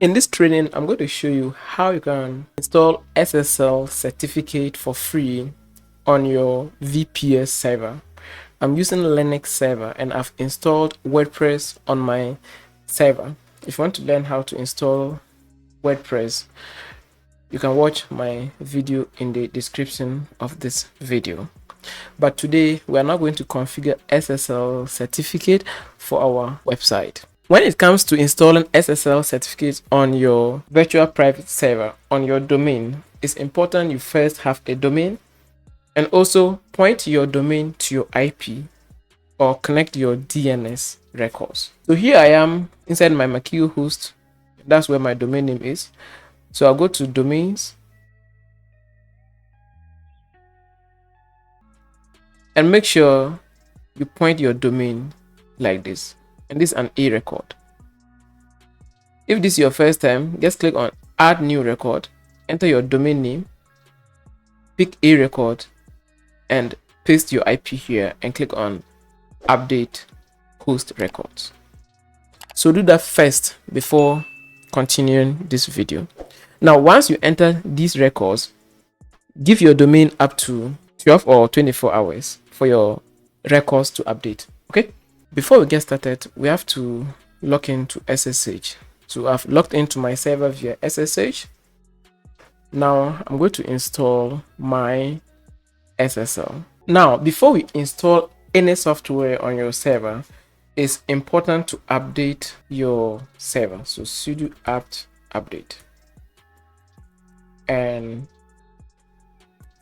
In this training, I'm going to show you how you can install SSL certificate for free on your VPS server. I'm using Linux server and I've installed WordPress on my server. If you want to learn how to install WordPress, you can watch my video in the description of this video. But today we are not going to configure SSL certificate for our website. When it comes to installing SSL certificates on your virtual private server on your domain, it's important you first have a domain and also point your domain to your IP or connect your DNS records. So here I am inside my Makio host. That's where my domain name is. So I'll go to domains and make sure you point your domain like this. And this is an A record. If this is your first time, just click on add new record, enter your domain name, pick A record and paste your IP here and click on update host records. So do that first before continuing this video. Now once you enter these records, give your domain up to 12 or 24 hours for your records to update. Okay, before we get started, we have to log into SSH. So I've logged into my server via SSH. Now I'm going to install my SSL. Now before we install any software on your server, it's important to update your server. So sudo apt update and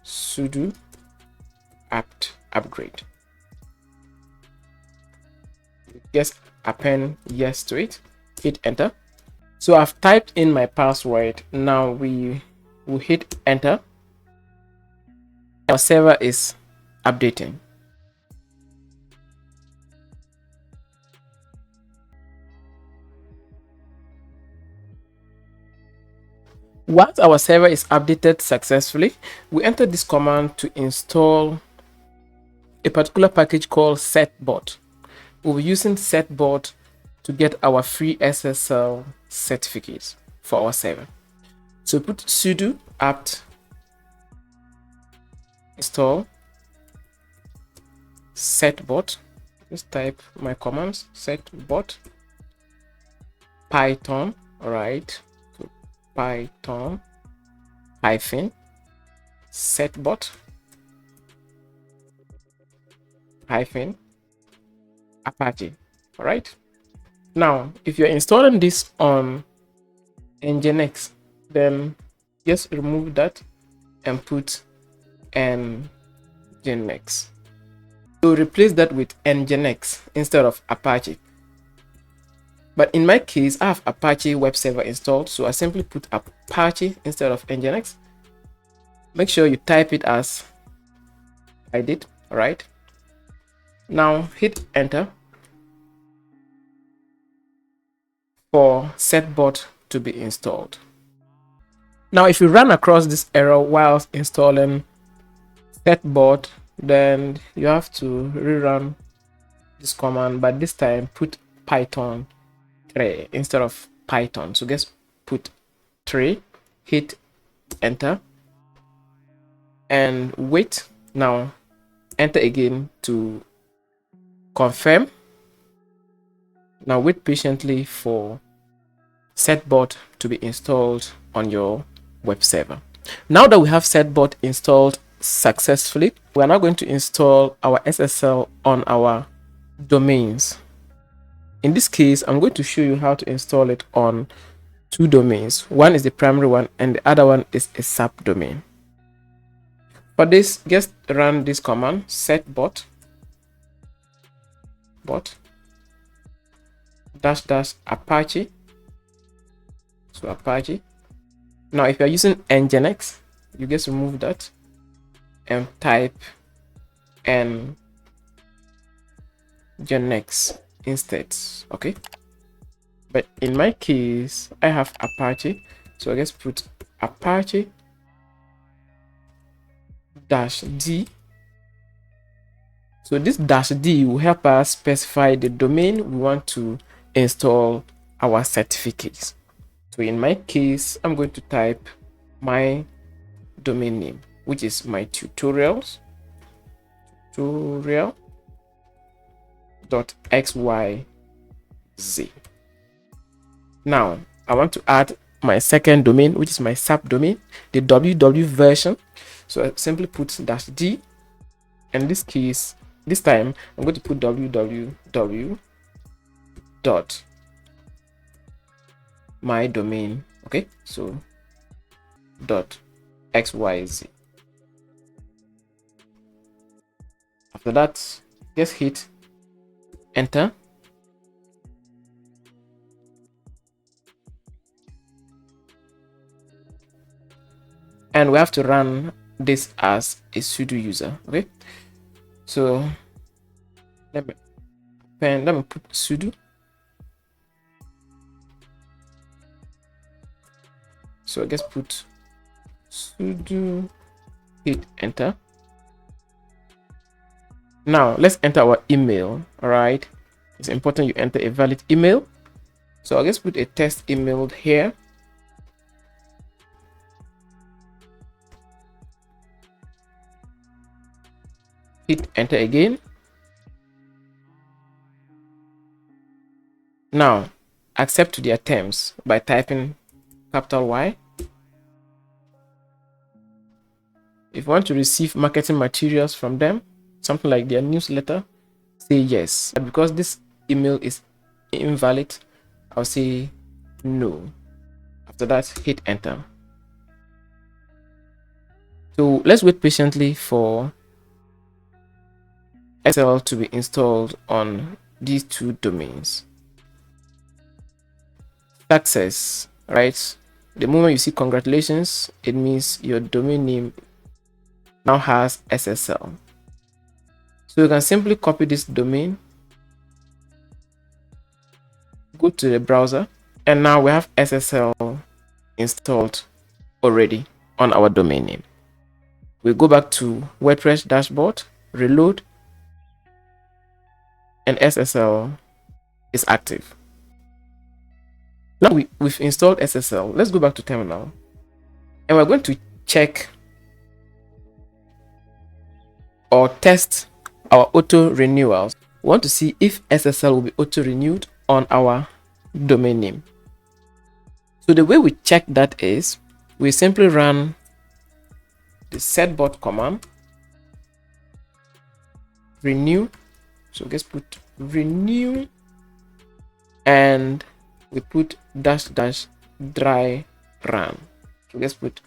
sudo apt upgrade. Just append yes to it, hit enter. So I've typed in my password. Now we will hit enter. Our server is updating. Once our server is updated successfully, we enter this command to install a particular package called setbot. We'll be using setbot to get our free SSL certificates for our server. So put sudo apt install setbot. Just type my commands: setbot python. All right, so python hyphen setbot hyphen Apache. All right. Now, if you're installing this on Nginx, then just remove that and put Nginx. So replace that with Nginx instead of Apache. But in my case, I have Apache web server installed, so I simply put Apache instead of Nginx. Make sure you type it as I did. All right. Now hit enter for setbot to be installed. Now if you run across this error while installing setbot, then you have to rerun this command, but this time put python 3 instead of python. So just put 3, hit enter and wait. Now enter again to confirm. Now wait patiently for setbot to be installed on your web server. Now that we have setbot installed successfully, we are now going to install our SSL on our domains. In this case, I'm going to show you how to install it on 2 domains. One is the primary one and the other one is a subdomain. For this, just run this command: setbot --apache. So Apache. Now if you're using Nginx, you just remove that and type Nginx instead. Okay, but in my case I have Apache, so I just put Apache -d. So this -d will help us specify the domain we want to install our certificates. So in my case, I'm going to type my domain name, which is my tutorial.xyz. Now I want to add my second domain, which is my SAP domain, the www version. So I simply put -d, and this time I'm going to put www dot my domain. Okay, so dot xyz. After that, just hit enter. And we have to run this as a sudo user. Okay, so let me put sudo. So I just put sudo, hit enter. Now let's enter our email. All right, it's important you enter a valid email. So I'll just put a test email here. Hit enter again. Now accept their terms by typing capital Y. If you want to receive marketing materials from them, something like their newsletter, say yes. But because this email is invalid, I'll say no. After that, hit enter. So let's wait patiently for SSL to be installed on these two domains. Success, right? The moment you see congratulations, it means your domain name now has SSL. So you can simply copy this domain, go to the browser, and now we have SSL installed already on our domain name. We go back to WordPress dashboard, reload, and SSL is active. Now we've installed SSL. Let's go back to terminal, and we're going to check or test our auto renewals. We want to see if SSL will be auto renewed on our domain name. So the way we check that is we simply run the setbot command, renew. So just put renew, and we put -- dry run. So let's put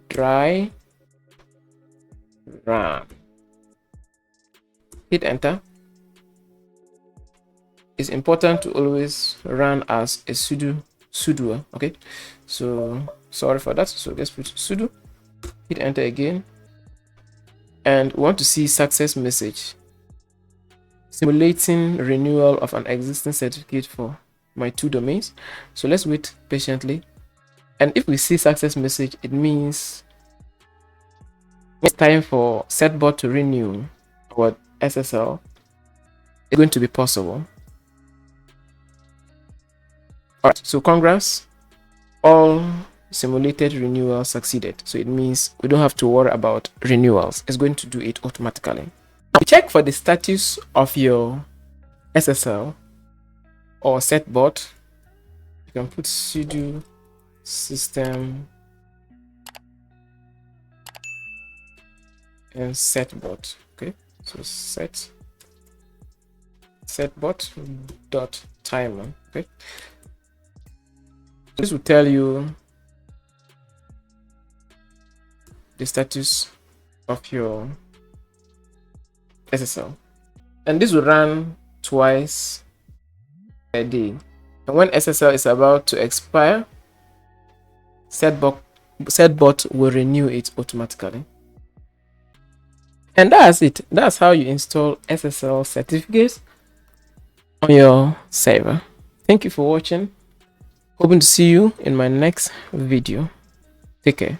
dry run. Hit enter. It's important to always run as a sudo. Okay, so sorry for that. So let's put sudo. Hit enter again, and we want to see success message simulating renewal of an existing certificate for my two domains. So let's wait patiently, and if we see success message, it means it's time for setbot to renew our SSL. It's going to be possible. All right, so congrats, all simulated renewals succeeded. So it means we don't have to worry about renewals. It's going to do it automatically. Now, check for the status of your SSL or setbot. You can put sudo system and setbot. Okay, so setbot dot timer. Okay, this will tell you the status of your SSL, and this will run twice a day. And when SSL is about to expire, setbot will renew it automatically. And that's it. That's how you install SSL certificates on your server. Thank you for watching. Hoping to see you in my next video. Take care.